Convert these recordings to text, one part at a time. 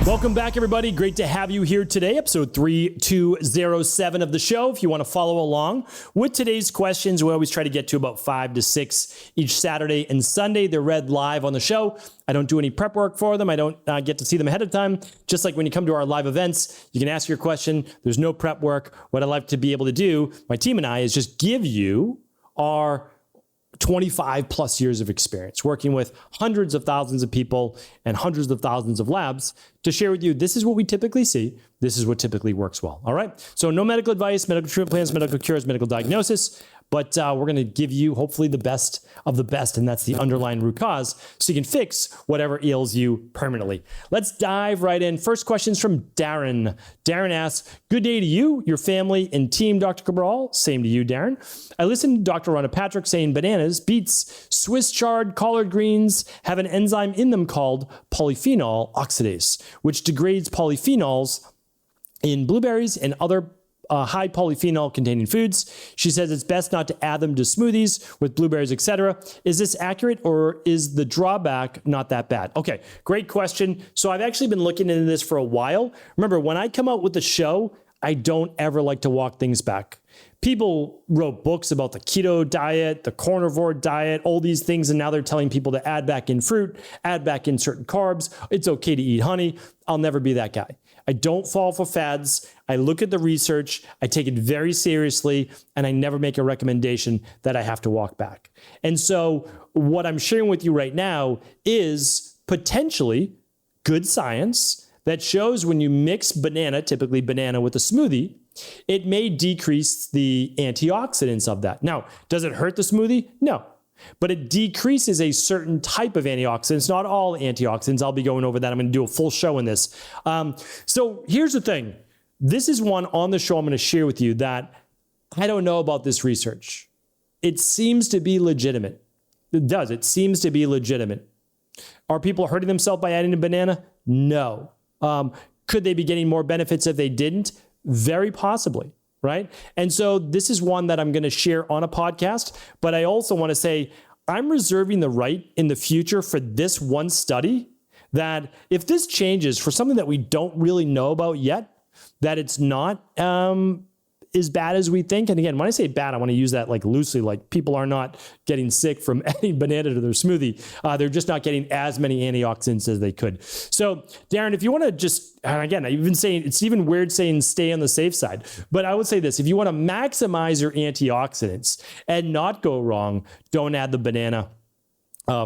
Welcome back, everybody. Great to have you here today, episode 3207 of the show. If you want to follow along with today's questions, we always try to get to about 5 to 6 each Saturday and Sunday. They're read live on the show. I don't do any prep work for them. I don't get to see them ahead of time. Just like when you come to our live events, you can ask your question. There's no prep work. What I like to be able to do, my team and I, is just give you our 25 plus years of experience working with hundreds of thousands of people and hundreds of thousands of labs to share with you, this is what we typically see. This is what typically works well. All right. So no medical advice, medical treatment plans, medical cures, medical diagnosis, but we're going to give you hopefully the best of the best. And that's the underlying root cause so you can fix whatever ails you permanently. Let's dive right in. First question's from Darren. Darren asks, good day to you, your family, and team, Dr. Cabral. Same to you, Darren. I listened to Dr. Rhonda Patrick saying bananas, beets, Swiss chard, collard greens have an enzyme in them called polyphenol oxidase, which degrades polyphenols in blueberries and other high polyphenol containing foods. She says it's best not to add them to smoothies with blueberries, etc. Is this accurate, or is the drawback not that bad? Okay, great question. So I've actually been looking into this for a while. Remember, when I come out with the show, I don't ever like to walk things back. People wrote books about the keto diet, the carnivore diet, all these things, and now they're telling people to add back in fruit, add back in certain carbs. It's okay to eat honey. I'll never be that guy. I don't fall for fads. I look at the research, I take it very seriously, and I never make a recommendation that I have to walk back. And so what I'm sharing with you right now is potentially good science that shows when you mix banana, typically banana with a smoothie, it may decrease the antioxidants of that. Now, does it hurt the smoothie? No. But it decreases a certain type of antioxidants, not all antioxidants. I'll be going over that. I'm going to do a full show in this. So here's the thing. This is one on the show I'm going to share with you that I don't know about this research. It seems to be legitimate. It does. It seems to be legitimate. Are people hurting themselves by adding a banana? No. Could they be getting more benefits if they didn't? Very possibly. Right? And so this is one that I'm going to share on a podcast, but I also want to say I'm reserving the right in the future for this one study that if this changes for something that we don't really know about yet, that it's not as bad as we think. And again, when I say bad, I want to use that like loosely, like people are not getting sick from adding banana to their smoothie. They're just not getting as many antioxidants as they could. So Darren, if you want to just, and again, I've been saying, it's even weird saying stay on the safe side, but I would say this, if you want to maximize your antioxidants and not go wrong, don't add the banana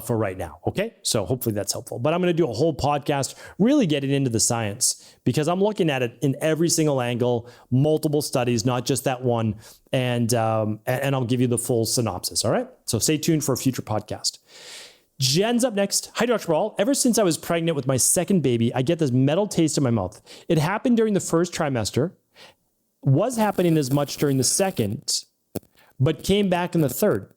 for right now. Okay. So hopefully that's helpful, but I'm going to do a whole podcast really getting into the science because I'm looking at it in every single angle, multiple studies, not just that one. And I'll give you the full synopsis. All right. So stay tuned for a future podcast. Jen's up next. Hi, Dr. Brawl. Ever since I was pregnant with my second baby, I get this metal taste in my mouth. It happened during the first trimester, was happening as much during the second, but came back in the third.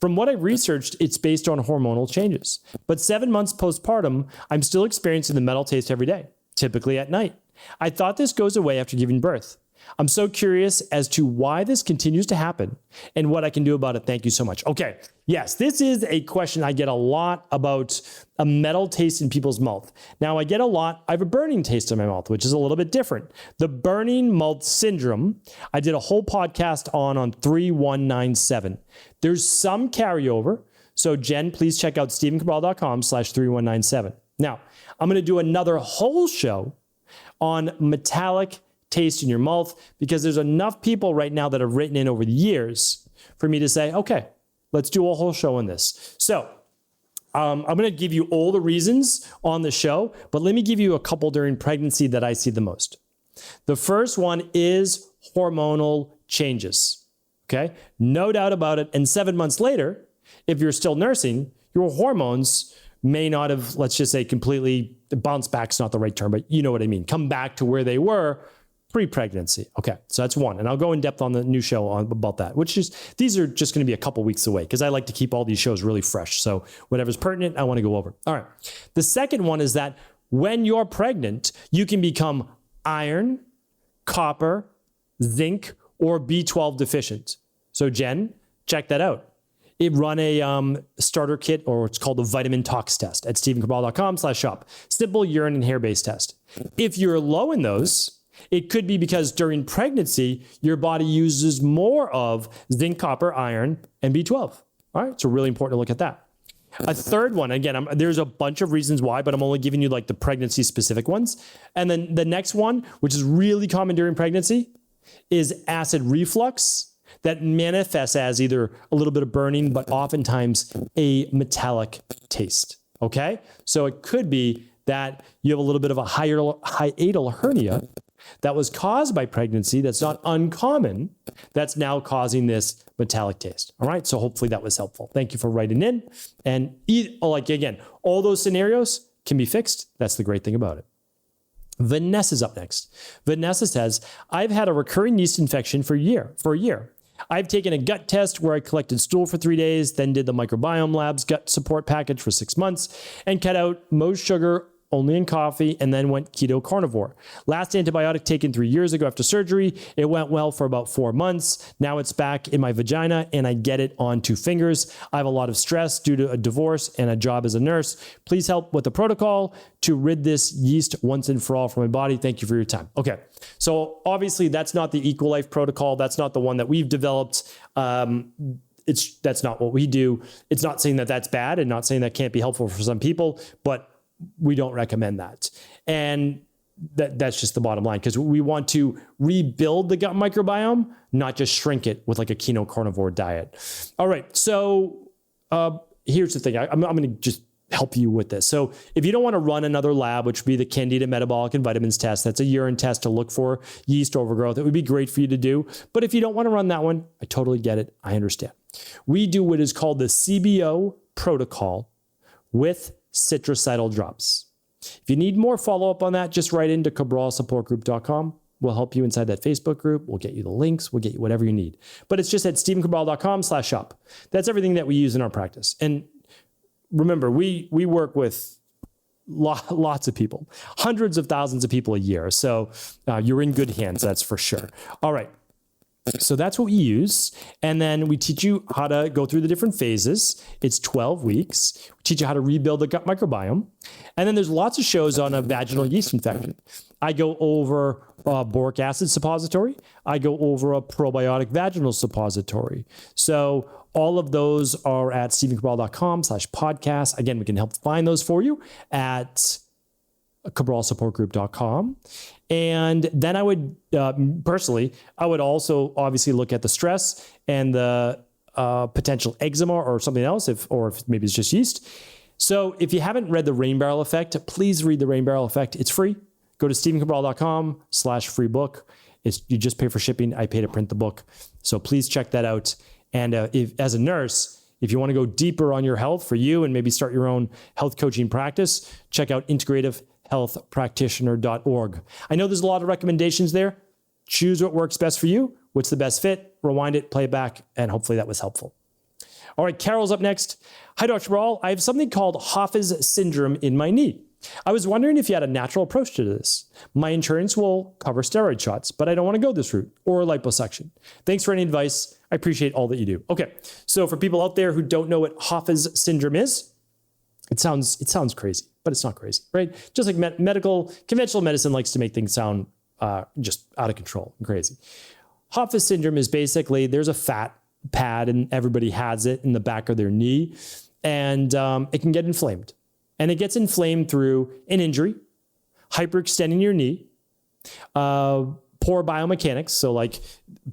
From what I've researched, it's based on hormonal changes. But 7 months postpartum, I'm still experiencing the metal taste every day, typically at night. I thought this goes away after giving birth. I'm so curious as to why this continues to happen and what I can do about it. Thank you so much. Okay. Yes, this is a question I get a lot about a metal taste in people's mouth. Now I have a burning taste in my mouth, which is a little bit different. The burning mouth syndrome, I did a whole podcast on 3197. There's some carryover. So Jen, please check out stephencabral.com/3197. Now I'm going to do another whole show on metallic taste in your mouth because there's enough people right now that have written in over the years for me to say, okay, let's do a whole show on this. So I'm going to give you all the reasons on the show, but let me give you a couple during pregnancy that I see the most. The first one is hormonal changes. Okay. No doubt about it. And 7 months later, if you're still nursing, your hormones may not have, let's just say completely bounced back's not the right term, but you know what I mean. Come back to where they were pre-pregnancy. Okay, so that's one. And I'll go in depth on the new show about that, these are just going to be a couple weeks away because I like to keep all these shows really fresh. So whatever's pertinent, I want to go over. All right. The second one is that when you're pregnant, you can become iron, copper, zinc, or B12 deficient. So Jen, check that out. run a starter kit, or it's called the vitamin tox test at stephencabral.com/shop. Simple urine and hair-based test. If you're low in those, it could be because during pregnancy, your body uses more of zinc, copper, iron, and B12. All right, so really important to look at that. A third one, again, there's a bunch of reasons why, but I'm only giving you like the pregnancy specific ones. And then the next one, which is really common during pregnancy, is acid reflux that manifests as either a little bit of burning, but oftentimes a metallic taste. Okay, so it could be that you have a little bit of a hiatal hernia that was caused by pregnancy. That's not uncommon. That's now causing this metallic taste. All right. So hopefully that was helpful. Thank you for writing in. And again, all those scenarios can be fixed. That's the great thing about it. Vanessa's up next. Vanessa says, I've had a recurring yeast infection for a year. I've taken a gut test where I collected stool for 3 days, then did the microbiome lab's gut support package for 6 months and cut out most sugar only in coffee, and then went keto carnivore. Last antibiotic taken 3 years ago after surgery. It went well for about 4 months. Now it's back in my vagina and I get it on 2 fingers. I have a lot of stress due to a divorce and a job as a nurse. Please help with the protocol to rid this yeast once and for all from my body. Thank you for your time. Okay. So obviously that's not the Equalife protocol. That's not the one that we've developed. That's not what we do. It's not saying that that's bad and not saying that can't be helpful for some people, but we don't recommend that. And that's just the bottom line, because we want to rebuild the gut microbiome, not just shrink it with like a keto carnivore diet. All right. So here's the thing. I'm going to just help you with this. So if you don't want to run another lab, which would be the Candida metabolic and vitamins test, that's a urine test to look for yeast overgrowth. It would be great for you to do. But if you don't want to run that one, I totally get it. I understand. We do what is called the CBO protocol with citricidal drops. If you need more follow-up on that, just write into cabralsupportgroup.com. We'll help you inside that Facebook group. We'll get you the links. We'll get you whatever you need. But it's just at stephencabral.com/shop. That's everything that we use in our practice. And remember, we work with lots of people, hundreds of thousands of people a year. So you're in good hands, that's for sure. All right. So that's what we use. And then we teach you how to go through the different phases. It's 12 weeks. We teach you how to rebuild the gut microbiome. And then there's lots of shows on a vaginal yeast infection. I go over boric acid suppository. I go over a probiotic vaginal suppository. So all of those are at stephencabral.com/podcast. Again, we can help find those for you at cabralsupportgroup.com. And then I would, personally, I would also obviously look at the stress and the potential eczema or something else, or if maybe it's just yeast. So if you haven't read the Rain Barrel Effect, please read the Rain Barrel Effect. It's free. Go to stephencabral.com/free book. You just pay for shipping. I pay to print the book. So please check that out. And as a nurse, if you want to go deeper on your health for you and maybe start your own health coaching practice, check out Integrative healthpractitioner.org. I know there's a lot of recommendations there. Choose what works best for you. What's the best fit? Rewind it, play it back, and hopefully that was helpful. All right, Carol's up next. Hi, Dr. Cabral. I have something called Hoffa's syndrome in my knee. I was wondering if you had a natural approach to this. My insurance will cover steroid shots, but I don't want to go this route, or liposuction. Thanks for any advice. I appreciate all that you do. Okay, so for people out there who don't know what Hoffa's syndrome is, it sounds crazy, but it's not crazy, right? Just like conventional medicine likes to make things sound just out of control and crazy. Hoffa's syndrome is basically there's a fat pad and everybody has it in the back of their knee, and it can get inflamed. And it gets inflamed through an injury, hyperextending your knee, poor biomechanics. So like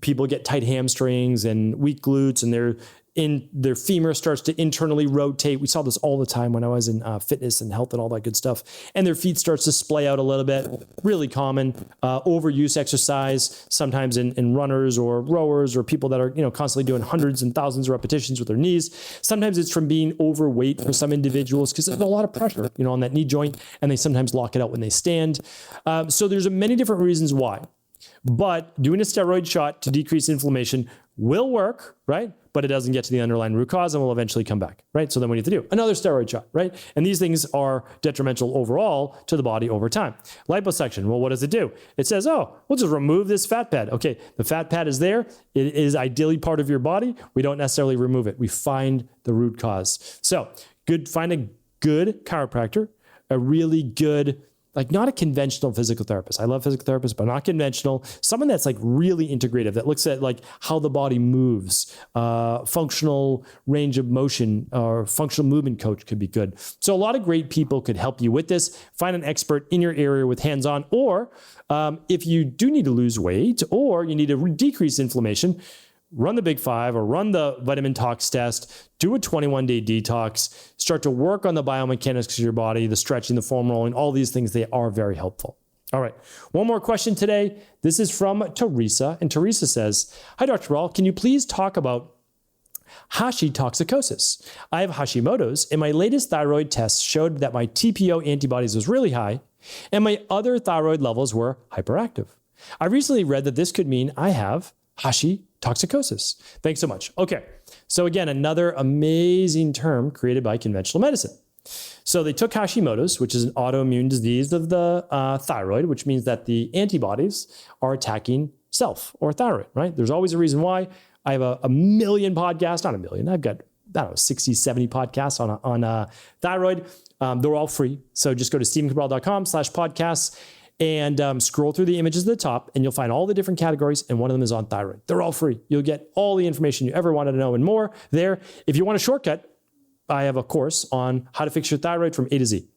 people get tight hamstrings and weak glutes, and their femur starts to internally rotate. We saw this all the time when I was in fitness and health and all that good stuff. And their feet starts to splay out a little bit. Really common. Overuse exercise, sometimes in runners or rowers or people that are constantly doing hundreds and thousands of repetitions with their knees. Sometimes it's from being overweight for some individuals because there's a lot of pressure on that knee joint, and they sometimes lock it out when they stand. So there's many different reasons why. But doing a steroid shot to decrease inflammation will work, right? but it doesn't get to the underlying root cause and will eventually come back, right? So then what do you have to do? Another steroid shot, right? And these things are detrimental overall to the body over time. Liposuction, well, what does it do? It says, oh, we'll just remove this fat pad. Okay, the fat pad is there. It is ideally part of your body. We don't necessarily remove it. We find the root cause. So find a good chiropractor, a really good, like not a conventional physical therapist. I love physical therapists, but not conventional. Someone that's like really integrative, that looks at like how the body moves, functional range of motion or functional movement coach could be good. So a lot of great people could help you with this. Find an expert in your area with hands-on, or if you do need to lose weight or you need to decrease inflammation, run the Big 5 or run the vitamin tox test, do a 21-day detox, start to work on the biomechanics of your body, the stretching, the foam rolling, all these things, they are very helpful. All right, one more question today. This is from Teresa, and Teresa says, hi, Dr. Cabral, can you please talk about Hashitoxicosis? I have Hashimoto's, and my latest thyroid tests showed that my TPO antibodies was really high, and my other thyroid levels were hyperactive. I recently read that this could mean I have Hashitoxicosis. Thanks so much. Okay. So again, another amazing term created by conventional medicine. So they took Hashimoto's, which is an autoimmune disease of the thyroid, which means that the antibodies are attacking self or thyroid, right? There's always a reason why. I have a million podcasts, not a million. I've got, 60, 70 podcasts on thyroid. They're all free. So just go to stephencabral.com/podcasts. And scroll through the images at the top, and you'll find all the different categories, and one of them is on thyroid. They're all free. You'll get all the information you ever wanted to know and more there. If you want a shortcut, I have a course on how to fix your thyroid from A to Z.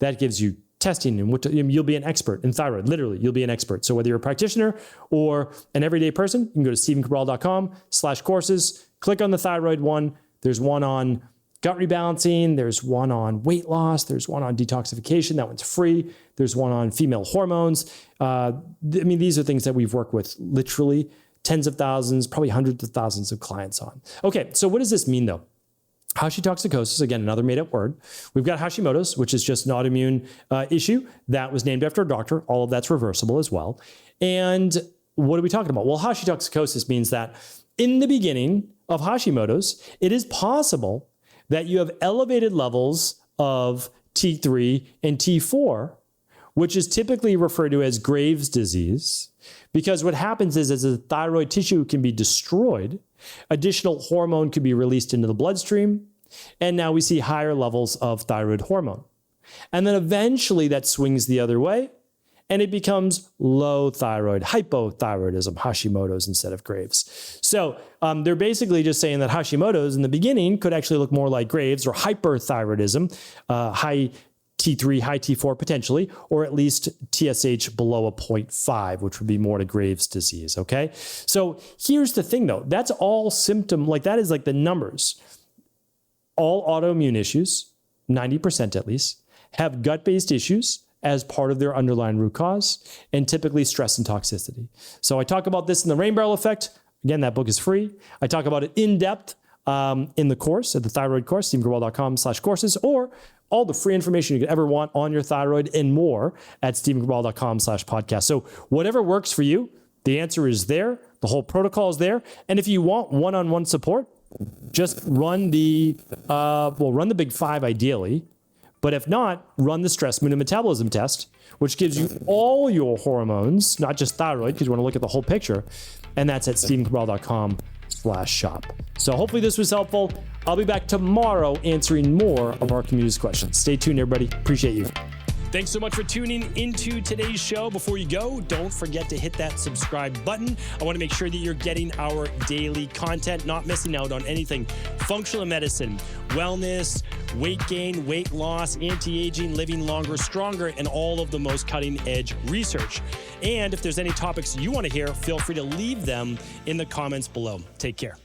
That gives you testing, and you'll be an expert in thyroid. Literally, you'll be an expert. So whether you're a practitioner or an everyday person, you can go to stephencabral.com/courses, click on the thyroid one. There's one on gut rebalancing, there's one on weight loss, there's one on detoxification, that one's free. There's one on female hormones. These are things that we've worked with literally tens of thousands, probably hundreds of thousands of clients on. Okay, so what does this mean though? Hashitoxicosis, again, another made-up word. We've got Hashimoto's, which is just an autoimmune issue that was named after a doctor. All of that's reversible as well. And what are we talking about? Well, Hashitoxicosis means that in the beginning of Hashimoto's, it is possible that you have elevated levels of T3 and T4, which is typically referred to as Graves' disease, because what happens is as the thyroid tissue can be destroyed, additional hormone could be released into the bloodstream, and now we see higher levels of thyroid hormone. And then eventually that swings the other way, and it becomes low thyroid, hypothyroidism, Hashimoto's instead of Graves'. So they're basically just saying that Hashimoto's in the beginning could actually look more like Graves' or hyperthyroidism, high T3, high T4 potentially, or at least TSH below a 0.5, which would be more to Graves' disease, okay? So here's the thing though, that's all symptom, like that is like the numbers. All autoimmune issues, 90% at least, have gut-based issues as part of their underlying root cause, and typically stress and toxicity. So I talk about this in the Rain Barrel Effect. Again, that book is free. I talk about it in depth in the course, at the thyroid course, stephencabral.com/courses, or all the free information you could ever want on your thyroid and more at stephencabral.com/podcast. So whatever works for you, the answer is there. The whole protocol is there. And if you want one-on-one support, just run the Big 5 ideally. But if not, run the stress, mood, and metabolism test, which gives you all your hormones, not just thyroid, because you want to look at the whole picture. And that's at stephencabral.com/shop. So hopefully this was helpful. I'll be back tomorrow answering more of our community's questions. Stay tuned, everybody. Appreciate you. Thanks so much for tuning into today's show. Before you go, don't forget to hit that subscribe button. I want to make sure that you're getting our daily content, not missing out on anything functional medicine, wellness, weight gain, weight loss, anti-aging, living longer, stronger, and all of the most cutting-edge research. And if there's any topics you want to hear, feel free to leave them in the comments below. Take care.